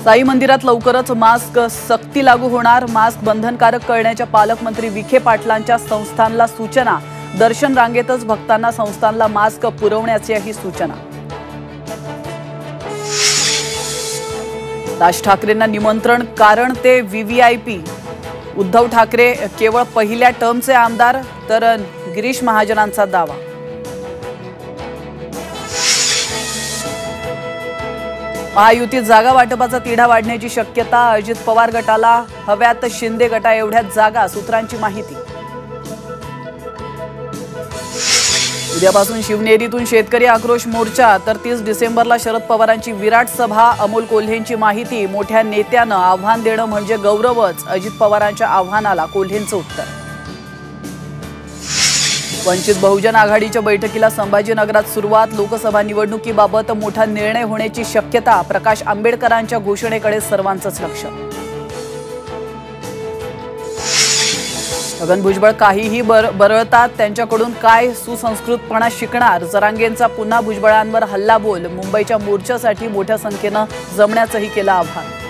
साई मंदिरात लवकरच मास्क सक्ती लागू होणार। मास्क बंधनकारक करण्याच्या पालकमंत्री विखे पाटलांच्या संस्थानला सूचना। दर्शन रांगेतच भक्तांना संस्थानला मास्क पुरवण्याची सूचना। राज ठाकरेंना निमंत्रण कारण ते व्हीव्हीआयपी। उद्धव ठाकरे केवळ पहिल्या टर्मचे आमदार, तर गिरीश महाजनांचा दावा। महायुतीत जागा वाटपाचा तिढा वाढण्याची शक्यता। अजित पवार गटाला हव्यात शिंदे गटा एवढ्याच जागा, सूत्रांची माहिती। उद्यापासून शिवनेरीतून शेतकरी आक्रोश मोर्चा, तर 30 डिसेंबरला शरद पवारांची विराट सभा। अमोल कोल्हेंची माहिती। मोठ्या नेत्यानं आव्हान देणं म्हणजे गौरवच, अजित पवारांच्या आव्हानाला कोल्हेंचं उत्तर। वंचित बहुजन आघाडीच्या बैठकीला संभाजीनगरात सुरुवात। लोकसभा निवडणुकीबाबत मोठा निर्णय होण्याची शक्यता। प्रकाश आंबेडकरांच्या घोषणेकडे सर्वांचंच लक्ष। छगन भुजबळ काहीही बरळतात, त्यांच्याकडून काय सुसंस्कृतपणा शिकणार। जरांगेंचा पुन्हा भुजबळांवर हल्लाबोल। मुंबईच्या मोर्चासाठी मोठ्या संख्येनं जमण्याचंही केलं आवाहन।